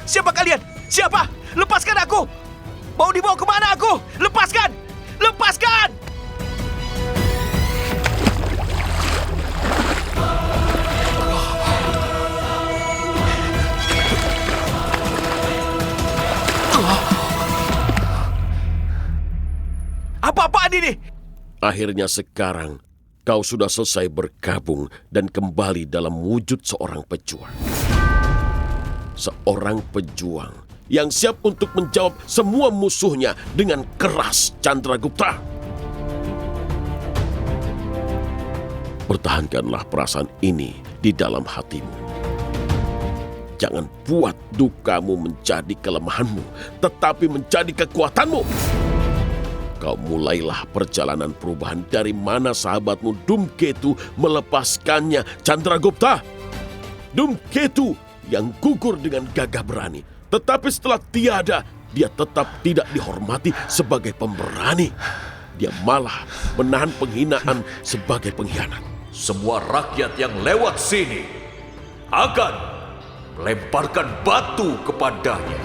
Siapa kalian? Siapa? Lepaskan aku! Mau dibawa kemana aku? Lepaskan! Lepaskan! Apa-apaan ini? Akhirnya sekarang kau sudah selesai bergabung dan kembali dalam wujud seorang pejuang. Seorang pejuang yang siap untuk menjawab semua musuhnya dengan keras, Chandragupta. Pertahankanlah perasaan ini di dalam hatimu. Jangan buat dukamu menjadi kelemahanmu, tetapi menjadi kekuatanmu. Kau mulailah perjalanan perubahan dari mana sahabatmu Dhumketu melepaskannya, Chandragupta. Dhumketu yang gugur dengan gagah berani. Tetapi setelah tiada, dia tetap tidak dihormati sebagai pemberani. Dia malah menahan penghinaan sebagai pengkhianat. Semua rakyat yang lewat sini akan melemparkan batu kepadanya.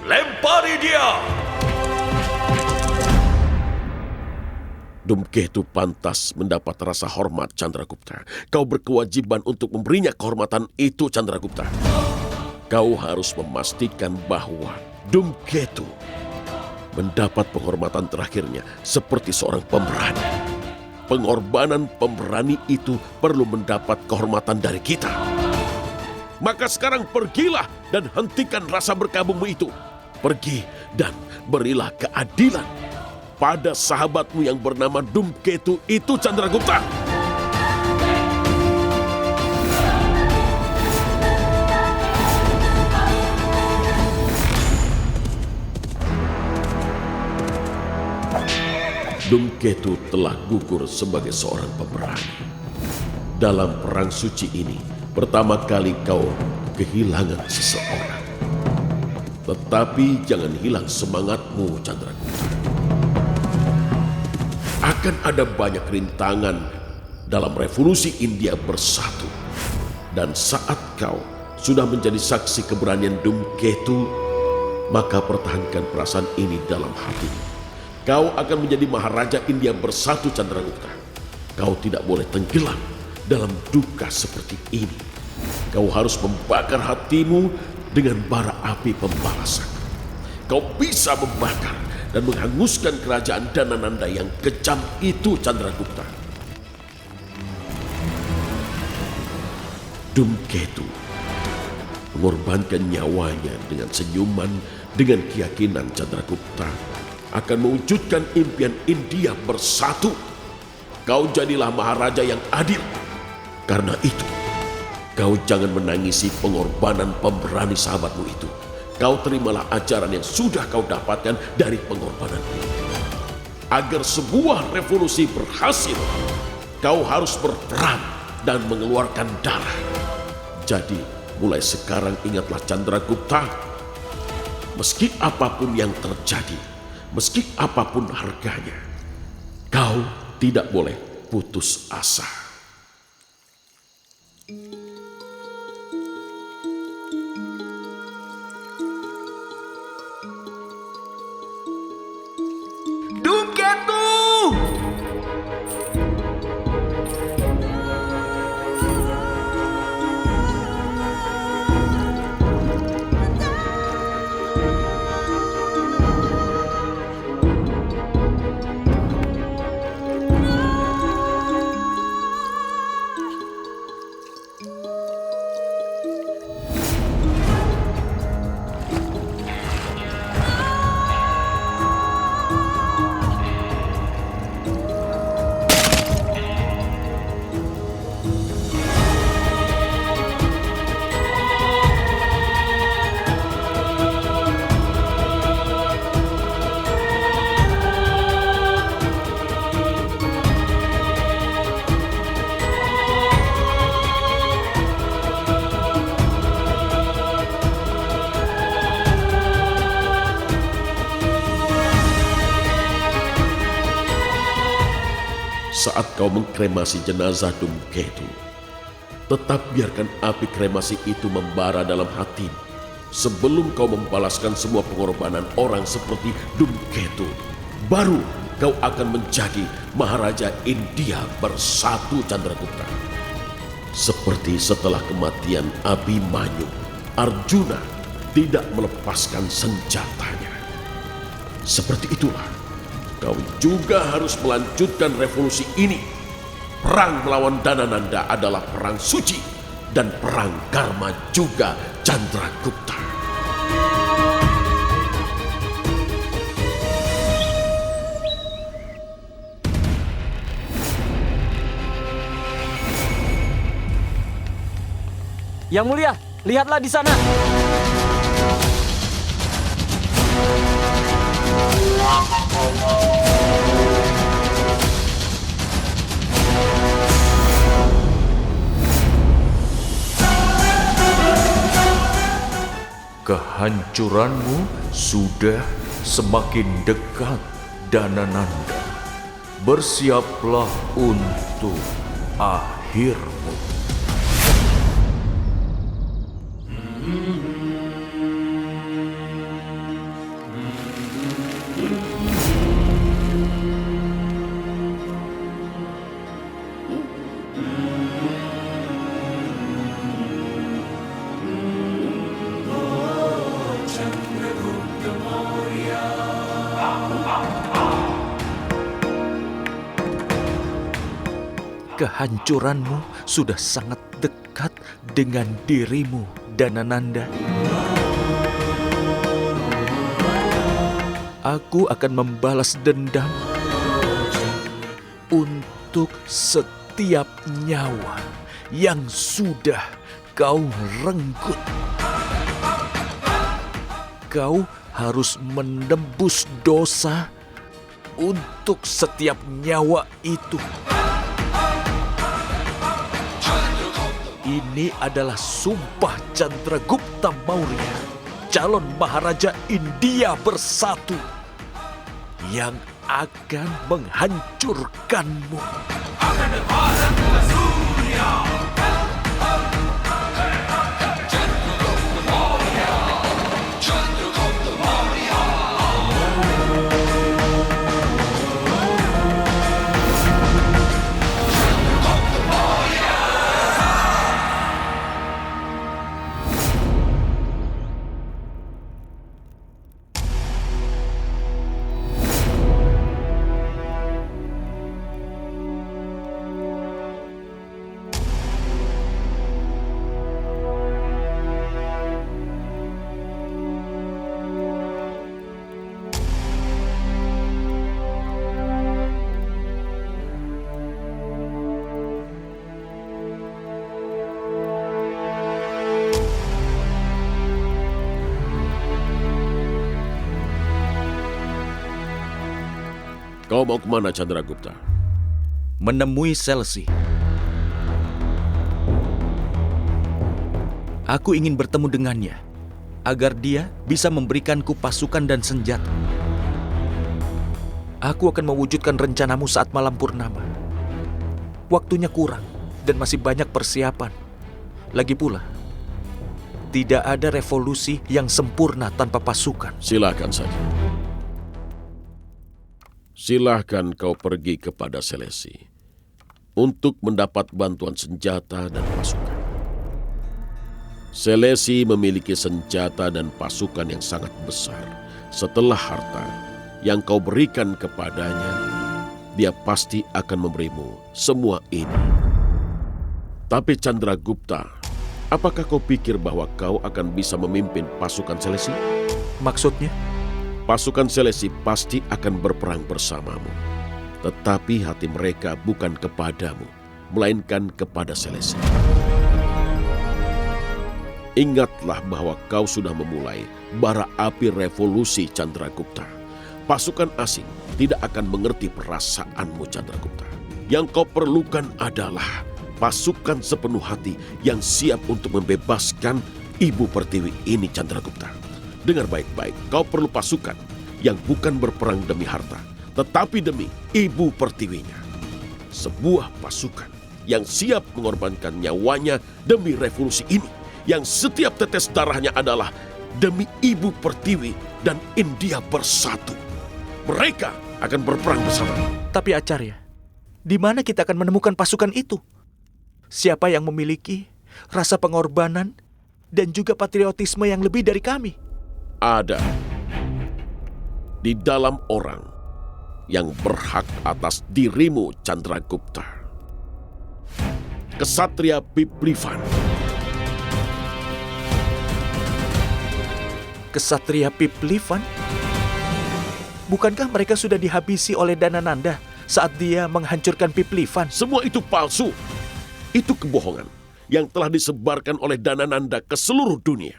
Lempari dia! Dhumketu pantas mendapat rasa hormat, Chandragupta. Kau berkewajiban untuk memberinya kehormatan itu, Chandragupta. Kau harus memastikan bahwa Dhumketu mendapat penghormatan terakhirnya seperti seorang pemberani. Pengorbanan pemberani itu perlu mendapat kehormatan dari kita. Maka sekarang pergilah dan hentikan rasa berkabungmu itu. Pergi dan berilah keadilan pada sahabatmu yang bernama Dhumketu itu, Chandragupta. Dhumketu telah gugur sebagai seorang pemberani. Dalam perang suci ini, pertama kali kau kehilangan seseorang. Tetapi jangan hilang semangatmu, Chandragupta. Akan ada banyak rintangan dalam revolusi India bersatu. Dan saat kau sudah menjadi saksi keberanian Dhumketu, maka pertahankan perasaan ini dalam hatimu. Kau akan menjadi Maharaja India bersatu, Chandragupta. Kau tidak boleh tenggelam dalam duka seperti ini. Kau harus membakar hatimu dengan bara api pembalasan. Kau bisa membakar dan menghanguskan kerajaan Dhanananda yang kejam itu, Chandragupta. Dhumketu mengorbankan nyawanya dengan senyuman, dengan keyakinan Chandragupta akan mewujudkan impian India bersatu. Kau jadilah Maharaja yang adil. Karena itu, kau jangan menangisi pengorbanan pemberani sahabatmu itu. Kau terimalah ajaran yang sudah kau dapatkan dari pengorbanan itu. Agar sebuah revolusi berhasil, kau harus berperang dan mengeluarkan darah. Jadi, mulai sekarang ingatlah, Chandragupta, meski apapun yang terjadi, meski apapun harganya, kau tidak boleh putus asa. Dhumketu! Saat kau mengkremasi jenazah Dhumketu, Tetap biarkan api kremasi itu membara dalam hatimu sebelum kau membalaskan semua pengorbanan orang seperti Dhumketu. Baru kau akan menjadi Maharaja India bersatu, Chandragupta. Seperti setelah kematian Abhimanyu, Arjuna tidak melepaskan senjatanya. Seperti itulah kau juga harus melanjutkan revolusi ini. Perang melawan Dhanananda adalah perang suci dan perang karma juga, Chandragupta. Yang Mulia, lihatlah di sana. Kehancuranmu sudah semakin dekat, Dhanananda. Bersiaplah untuk akhirmu. Kehancuranmu sudah sangat dekat dengan dirimu, Dhanananda. Aku akan membalas dendam untuk setiap nyawa yang sudah kau renggut. Kau harus menebus dosa untuk setiap nyawa itu. Ini adalah sumpah Chandragupta Maurya, calon Maharaja India bersatu, yang akan menghancurkanmu. Kau mau kemana, Chandragupta? Menemui Selesi. Aku ingin bertemu dengannya, agar dia bisa memberikanku pasukan dan senjata. Aku akan mewujudkan rencanamu saat malam purnama. Waktunya kurang dan masih banyak persiapan. Lagi pula, tidak ada revolusi yang sempurna tanpa pasukan. Silakan saja. Silahkan kau pergi kepada Selesi untuk mendapat bantuan senjata dan pasukan. Selesi memiliki senjata dan pasukan yang sangat besar. Setelah harta yang kau berikan kepadanya, dia pasti akan memberimu semua ini. Tapi Chandragupta, apakah kau pikir bahwa kau akan bisa memimpin pasukan Selesi? Maksudnya? Pasukan Selesi pasti akan berperang bersamamu. Tetapi hati mereka bukan kepadamu, melainkan kepada Selesi. Ingatlah bahwa kau sudah memulai bara api revolusi, Chandragupta. Pasukan asing tidak akan mengerti perasaanmu, Chandragupta. Yang kau perlukan adalah pasukan sepenuh hati yang siap untuk membebaskan Ibu Pertiwi ini, Chandragupta. Dengar baik-baik, kau perlu pasukan yang bukan berperang demi harta, tetapi demi Ibu Pertiwinya. Sebuah pasukan yang siap mengorbankan nyawanya demi revolusi ini, yang setiap tetes darahnya adalah demi Ibu Pertiwi dan India bersatu. Mereka akan berperang bersama. Tapi Acarya, di mana kita akan menemukan pasukan itu? Siapa yang memiliki rasa pengorbanan dan juga patriotisme yang lebih dari kami? Ada di dalam orang yang berhak atas dirimu, Chandragupta. Kesatria Piplivan. Kesatria Piplivan? Bukankah mereka sudah dihabisi oleh Danananda saat dia menghancurkan Piplivan? Semua itu palsu. Itu kebohongan yang telah disebarkan oleh Danananda ke seluruh dunia.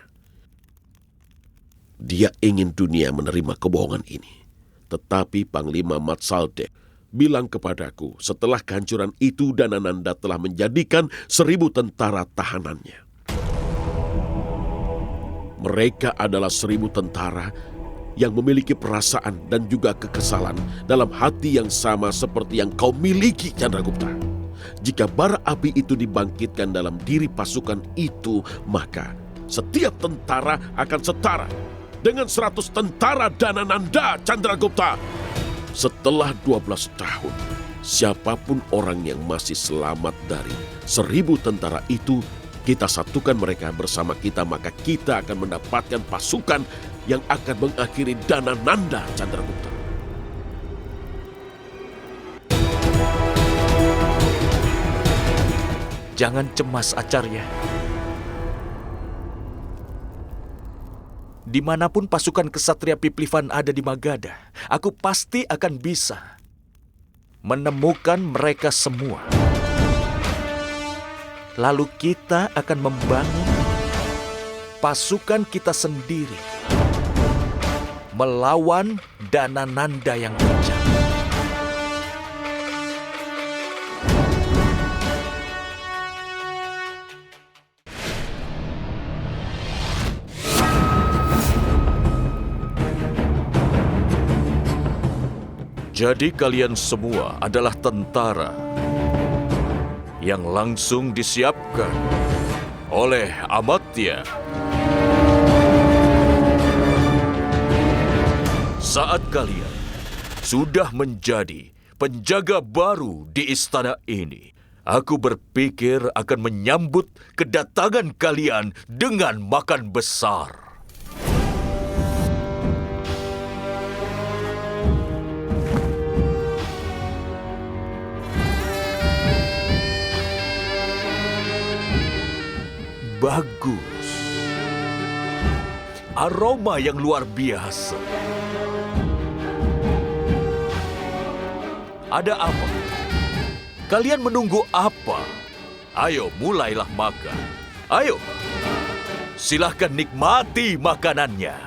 Dia ingin dunia menerima kebohongan ini. Tetapi Panglima Matsalde bilang kepadaku setelah kehancuran itu Danananda telah menjadikan 1.000 tentara tahanannya. Mereka adalah 1.000 tentara yang memiliki perasaan dan juga kekesalan dalam hati yang sama seperti yang kau miliki, Chandragupta. Jika bara api itu dibangkitkan dalam diri pasukan itu, maka setiap tentara akan setara dengan 100 tentara Danananda, Chandragupta. Setelah 12 tahun, siapapun orang yang masih selamat dari 1.000 tentara itu, kita satukan mereka bersama kita, maka kita akan mendapatkan pasukan yang akan mengakhiri Danananda, Chandragupta. Jangan cemas, Acarya. Dimanapun pasukan kesatria Piplivan ada di Magadha, aku pasti akan bisa menemukan mereka semua. Lalu kita akan membangun pasukan kita sendiri melawan Danananda yang kejam. Jadi kalian semua adalah tentara yang langsung disiapkan oleh Amatya. Saat kalian sudah menjadi penjaga baru di istana ini, aku berpikir akan menyambut kedatangan kalian dengan makan besar. Bagus. Aroma yang luar biasa. Ada apa? Kalian menunggu apa? Ayo, mulailah makan. Ayo. Silahkan nikmati makanannya.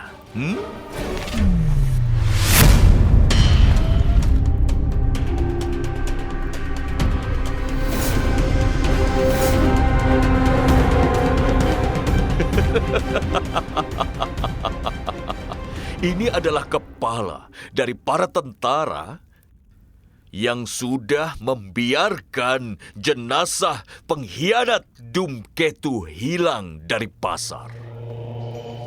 Ini adalah kepala dari para tentara yang sudah membiarkan jenazah pengkhianat Dhumketu hilang dari pasar.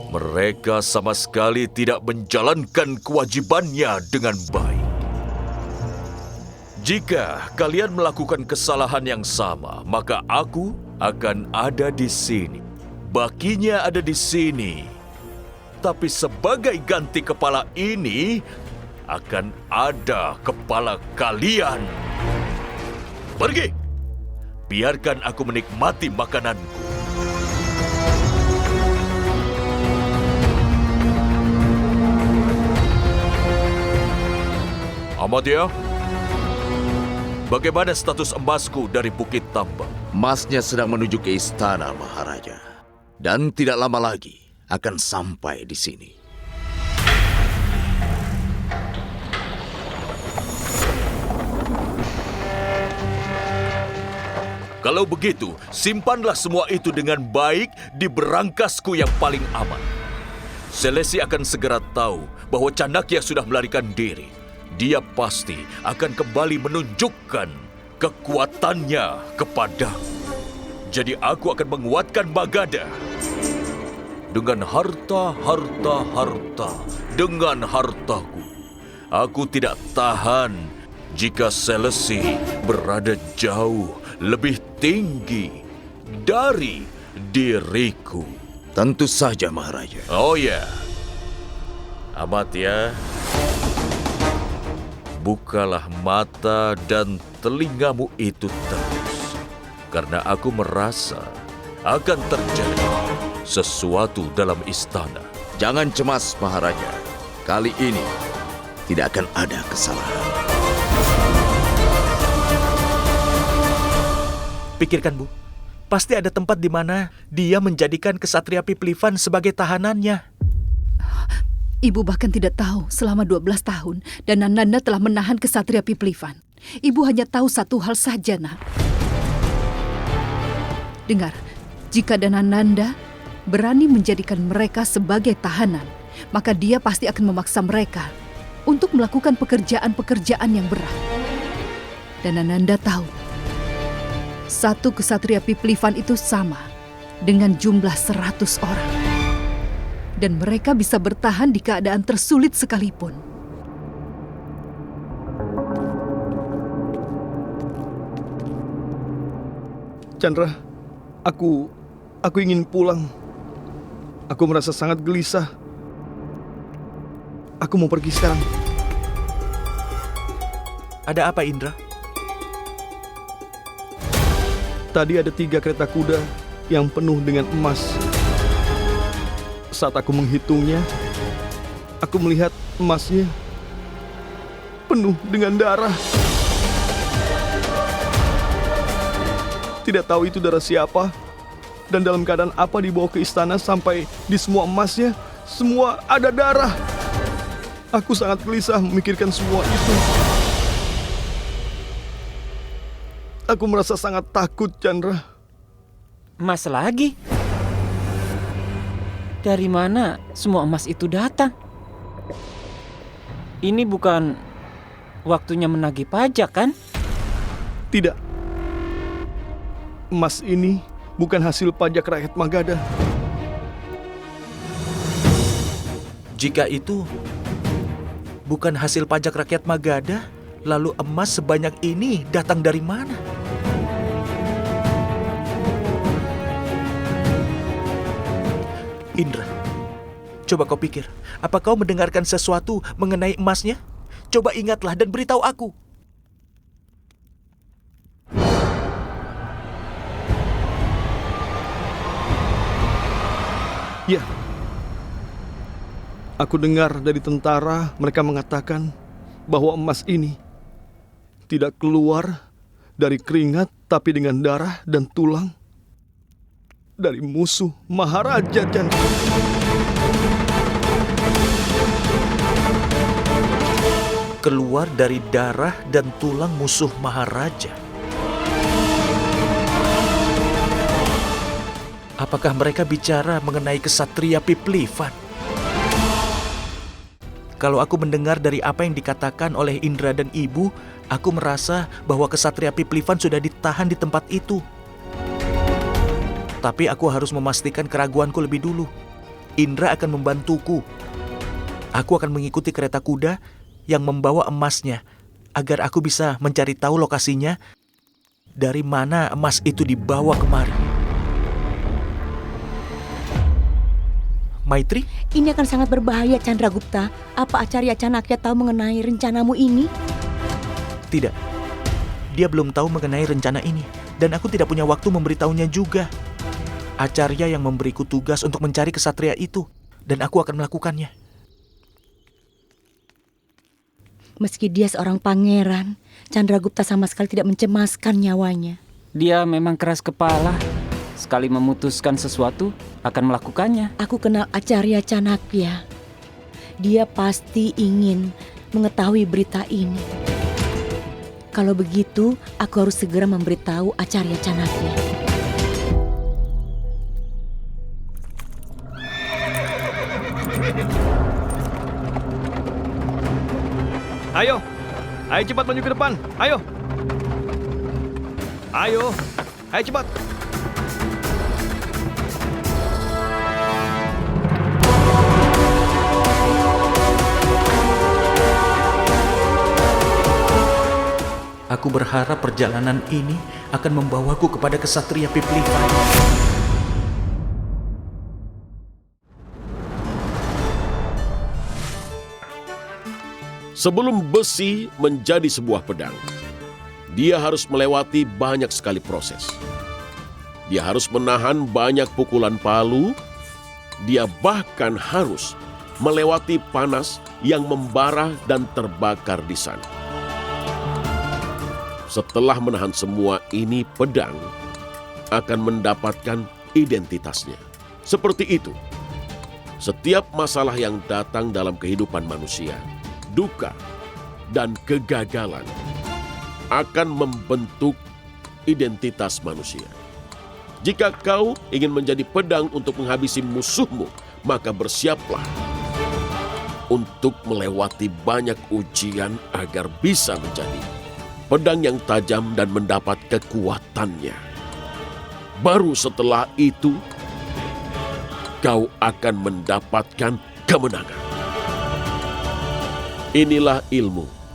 Mereka sama sekali tidak menjalankan kewajibannya dengan baik. Jika kalian melakukan kesalahan yang sama, maka aku akan ada di sini. Bakinya ada di sini. Tapi sebagai ganti kepala ini, akan ada kepala kalian. Pergi! Biarkan aku menikmati makananku. Amatya, bagaimana status emasku dari Bukit Tambang? Emasnya sedang menuju ke istana, Maharaja. Dan tidak lama lagi akan sampai di sini. Kalau begitu, simpanlah semua itu dengan baik di berangkasku yang paling aman. Selesi akan segera tahu bahwa Chanakya sudah melarikan diri. Dia pasti akan kembali menunjukkan kekuatannya kepadaku. Jadi aku akan menguatkan Magadha. Dengan harta, dengan hartaku. Aku tidak tahan jika Selesih berada jauh lebih tinggi dari diriku. Tentu saja, Maharaja. Oh ya, Amatya, bukalah mata dan telingamu itu terus. Karena aku merasa akan terjadi sesuatu dalam istana. Jangan cemas, Maharaja. Kali ini tidak akan ada kesalahan. Pikirkan, Bu. Pasti ada tempat di mana dia menjadikan Ksatria Piplivan sebagai tahanannya. Ibu bahkan tidak tahu selama 12 tahun Danananda telah menahan Ksatria Piplivan. Ibu hanya tahu satu hal saja, Nak. Dengar, jika Danananda berani menjadikan mereka sebagai tahanan, maka dia pasti akan memaksa mereka untuk melakukan pekerjaan-pekerjaan yang berat. Danananda tahu, satu Ksatria Piplivan itu sama dengan jumlah 100 orang. Dan mereka bisa bertahan di keadaan tersulit sekalipun. Chandra, aku ingin pulang. Aku merasa sangat gelisah. Aku mau pergi sekarang. Ada apa, Indra? Tadi ada 3 kereta kuda yang penuh dengan emas. Saat aku menghitungnya, aku melihat emasnya penuh dengan darah. Tidak tahu itu darah siapa dan dalam keadaan apa dibawa ke istana sampai di semua emasnya, semua ada darah. Aku sangat gelisah memikirkan semua itu. Aku merasa sangat takut, Chandra. Emas lagi? Dari mana semua emas itu datang? Ini bukan waktunya menagih pajak, kan? Tidak. Emas ini bukan hasil pajak rakyat Magadha. Jika itu bukan hasil pajak rakyat Magadha, lalu emas sebanyak ini datang dari mana? Indra, coba kau pikir, apa kau mendengarkan sesuatu mengenai emasnya? Coba ingatlah dan beritahu aku. Ya, aku dengar dari tentara mereka mengatakan bahwa emas ini tidak keluar dari keringat tapi dengan darah dan tulang dari musuh Maharaja Chandra. Keluar dari darah dan tulang musuh Maharaja. Apakah mereka bicara mengenai Ksatria Piplivan? Kalau aku mendengar dari apa yang dikatakan oleh Indra dan Ibu, aku merasa bahwa Ksatria Piplivan sudah ditahan di tempat itu. Tapi aku harus memastikan keraguanku lebih dulu. Indra akan membantuku. Aku akan mengikuti kereta kuda yang membawa emasnya agar aku bisa mencari tahu lokasinya dari mana emas itu dibawa kemari. Maitri? Ini akan sangat berbahaya, Chandragupta. Apa Acarya Chanakya tahu mengenai rencanamu ini? Tidak. Dia belum tahu mengenai rencana ini. Dan aku tidak punya waktu memberitahunya juga. Acarya yang memberiku tugas untuk mencari kesatria itu. Dan aku akan melakukannya. Meski dia seorang pangeran, Chandragupta sama sekali tidak mencemaskan nyawanya. Dia memang keras kepala. Sekali memutuskan sesuatu, akan melakukannya. Aku kenal Acarya Chanakya. Dia pasti ingin mengetahui berita ini. Kalau begitu, aku harus segera memberitahu Acarya Chanakya. Ayo cepat maju ke depan, ayo. Ayo cepat. Aku berharap perjalanan ini akan membawaku kepada kesatria Piplifai. Sebelum besi menjadi sebuah pedang, dia harus melewati banyak sekali proses. Dia harus menahan banyak pukulan palu. Dia bahkan harus melewati panas yang membara dan terbakar di sana. Setelah menahan semua ini, pedang akan mendapatkan identitasnya. Seperti itu, setiap masalah yang datang dalam kehidupan manusia, duka dan kegagalan akan membentuk identitas manusia. Jika kau ingin menjadi pedang untuk menghabisi musuhmu, maka bersiaplah untuk melewati banyak ujian agar bisa menjadi pedang yang tajam dan mendapat kekuatannya. Baru setelah itu, kau akan mendapatkan kemenangan. Inilah ilmu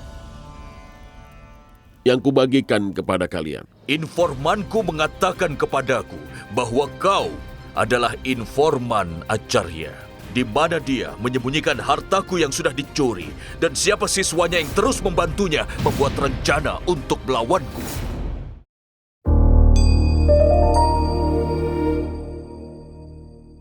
yang kubagikan kepada kalian. Informanku mengatakan kepadaku bahwa kau adalah informan Acarya, di mana dia menyembunyikan hartaku yang sudah dicuri, dan siapa siswanya yang terus membantunya membuat rencana untuk melawanku.